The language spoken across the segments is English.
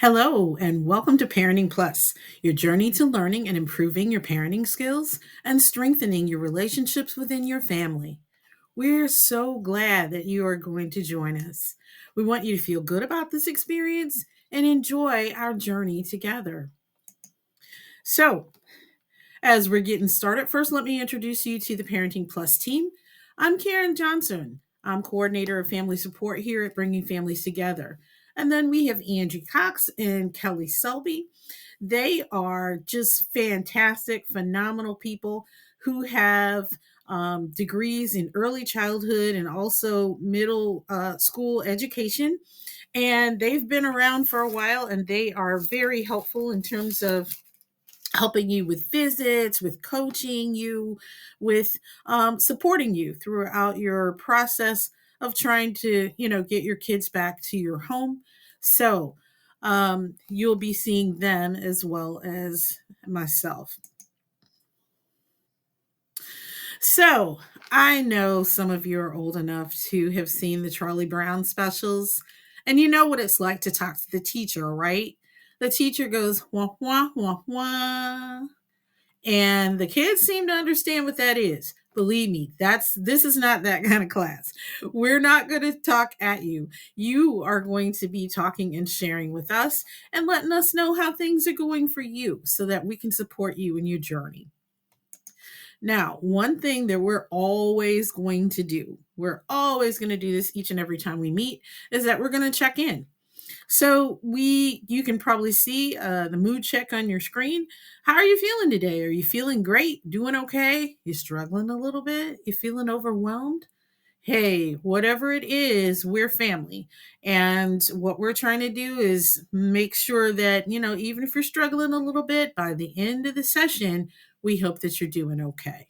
Hello, and welcome to Parenting Plus, your journey to learning and improving your parenting skills and strengthening your relationships within your family. We're so glad that you are going to join us. We want you to feel good about this experience and enjoy our journey together. So, as we're getting started, first let me introduce you to the Parenting Plus team. I'm Karen Johnson. I'm coordinator of family support here at Bringing Families Together. And then we have Angie Cox and Kelly Selby. They are just fantastic, phenomenal people who have degrees in early childhood and also middle school education. And they've been around for a while and they are very helpful in terms of helping you with visits, with coaching you, with supporting you throughout your process of trying to, get your kids back to your home. So you'll be seeing them as well as myself. So I know some of you are old enough to have seen the Charlie Brown specials, and you know what it's like to talk to the teacher, right? The teacher goes, wah, wah, wah, wah. And the kids seem to understand what that is. Believe me, this is not that kind of class. We're not going to talk at you. You are going to be talking and sharing with us and letting us know how things are going for you so that we can support you in your journey. Now, one thing that we're always going to do this each and every time we meet, is that we're going to check in. So you can probably see the mood check on your screen. How are you feeling today? Are you feeling great? Doing okay? You struggling a little bit? You feeling overwhelmed? Hey, whatever it is, we're family. And what we're trying to do is make sure that, even if you're struggling a little bit, by the end of the session, we hope that you're doing okay.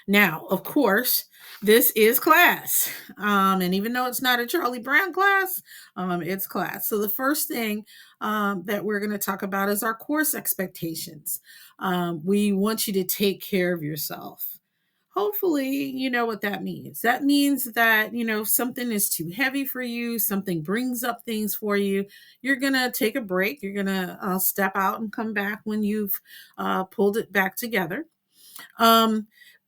Now, of course, this is class. And even though it's not a Charlie Brown class, it's class. So the first thing that we're going to talk about is our course expectations. We want you to take care of yourself. Hopefully, you know what that means. That means that, if something is too heavy for you, something brings up things for you, you're going to take a break. You're going to step out and come back when you've pulled it back together. Um,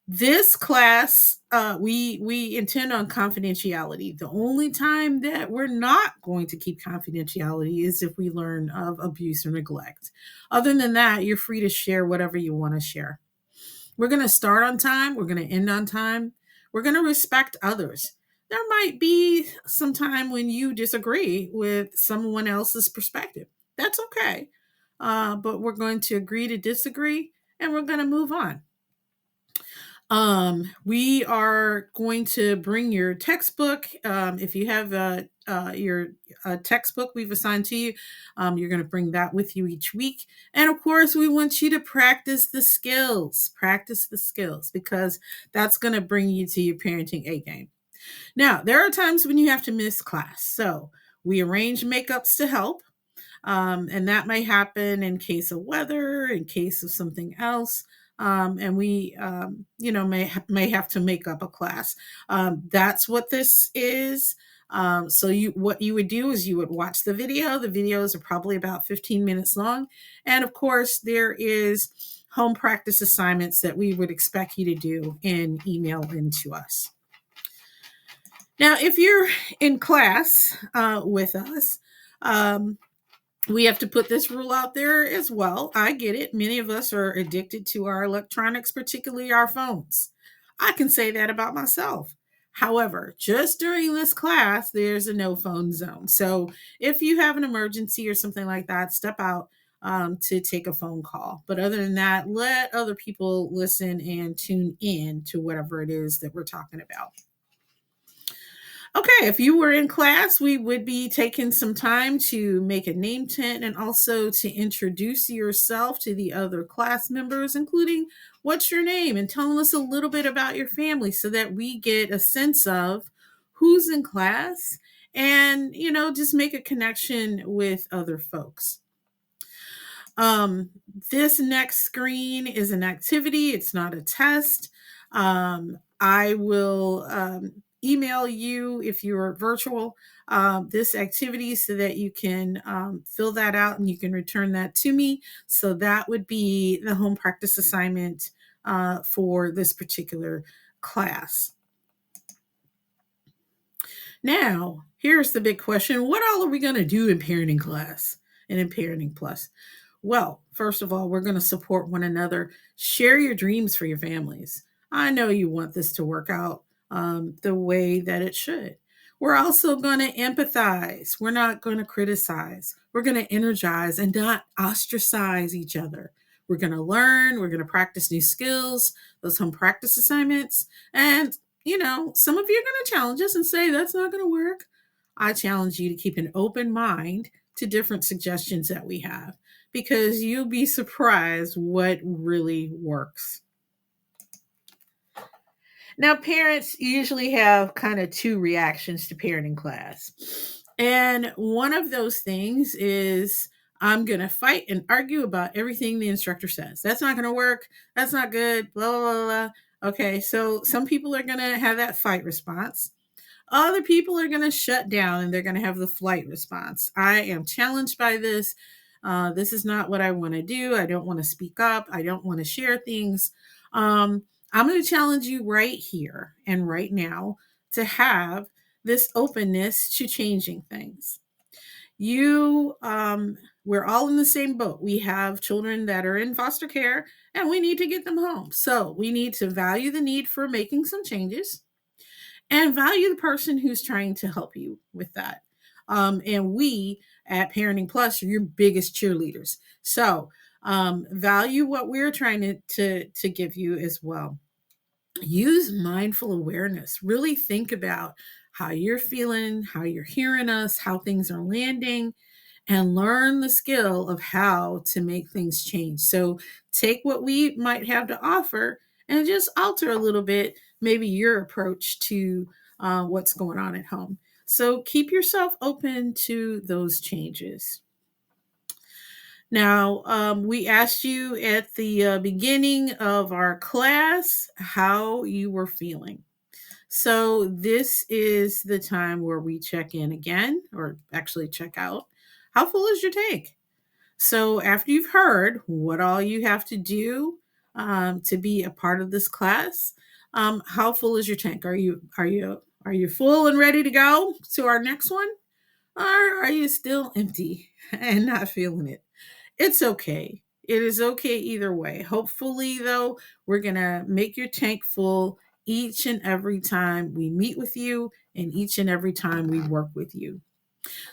this class, we intend on confidentiality. The only time that we're not going to keep confidentiality is if we learn of abuse or neglect. Other than that, you're free to share whatever you want to share. We're going to start on time. We're going to end on time. We're going to respect others. There might be some time when you disagree with someone else's perspective. That's okay. But we're going to agree to disagree and we're going to move on. We are going to bring your textbook. If you have your textbook we've assigned to you, you're going to bring that with you each week. And of course, we want you to practice the skills. Practice the skills because that's going to bring you to your parenting A game. Now, there are times when you have to miss class. So we arrange makeups to help. And that may happen in case of weather, in case of something else. And we, may have to make up a class. That's what this is. So what you would do is you would watch the video. The videos are probably about 15 minutes long. And of course, there is home practice assignments that we would expect you to do and email into us. Now, if you're in class with us, we have to put this rule out there as well. I get it. Many of us are addicted to our electronics, particularly our phones. I can say that about myself. However, just during this class, there's a no phone zone. So if you have an emergency or something like that, step out to take a phone call. But other than that, let other people listen and tune in to whatever it is that we're talking about. Okay, if you were in class, we would be taking some time to make a name tent and also to introduce yourself to the other class members, including what's your name and telling us a little bit about your family so that we get a sense of who's in class and, just make a connection with other folks. Um, this next screen is an activity, it's not a test. I will email you if you're virtual this activity so that you can fill that out and you can return that to me. So that would be the home practice assignment for this particular class. Now, here's the big question. What all are we going to do in parenting class and in Parenting Plus? Well, first of all, we're going to support one another. Share your dreams for your families. I know you want this to work out the way that it should. We're also going to empathize. We're not going to criticize. We're going to energize and not ostracize each other. We're going to learn. We're going to practice new skills, those home practice assignments. And, some of you are going to challenge us and say, that's not going to work. I challenge you to keep an open mind to different suggestions that we have, because you'll be surprised what really works. Now, parents usually have kind of two reactions to parenting class. And one of those things is, I'm going to fight and argue about everything the instructor says. That's not going to work. That's not good. Blah, blah, blah, blah. Okay, so some people are going to have that fight response. Other people are going to shut down and they're going to have the flight response. I am challenged by this. This is not what I want to do. I don't want to speak up. I don't want to share things. I'm going to challenge you right here and right now to have this openness to changing things. We're all in the same boat. We have children that are in foster care and we need to get them home. So we need to value the need for making some changes and value the person who's trying to help you with that. And we at Parenting Plus are your biggest cheerleaders. So value what we're trying to give you as well. Use mindful awareness. Really think about how you're feeling, how you're hearing us, how things are landing, and learn the skill of how to make things change. So take what we might have to offer and just alter a little bit, maybe your approach to what's going on at home. So keep yourself open to those changes. Now, we asked you at the beginning of our class how you were feeling. So this is the time where we check in again, or actually check out. How full is your tank? So after you've heard what all you have to do to be a part of this class, how full is your tank? Are you full and ready to go to our next one, or are you still empty and not feeling it? It's okay. It is okay either way. Hopefully, though, we're going to make your tank full each and every time we meet with you and each and every time we work with you.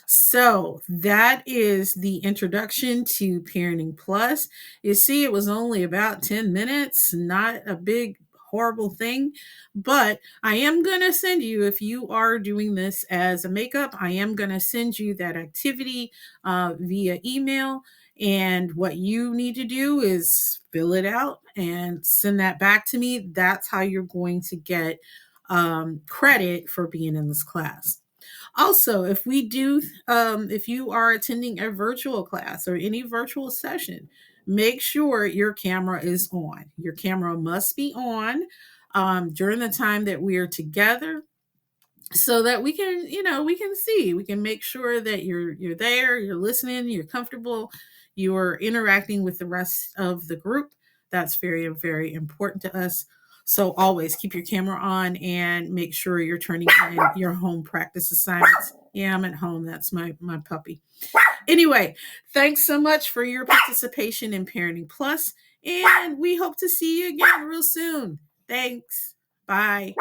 So that is the introduction to Parenting Plus. You see, it was only about 10 minutes, not a big, horrible thing, but I am going to send you, if you are doing this as a makeup, I am going to send you that activity via email. And what you need to do is fill it out and send that back to me. That's how you're going to get credit for being in this class. Also, if you are attending a virtual class or any virtual session, make sure your camera is on. Your camera must be on during the time that we are together, so that we can see, we can make sure that you're there, you're listening, you're comfortable, you're interacting with the rest of the group. That's very, very important to us. So always keep your camera on and make sure you're turning in your home practice assignments. Yeah, I'm at home. That's my puppy. Anyway, thanks so much for your participation in Parenting Plus, and we hope to see you again real soon. Thanks. Bye.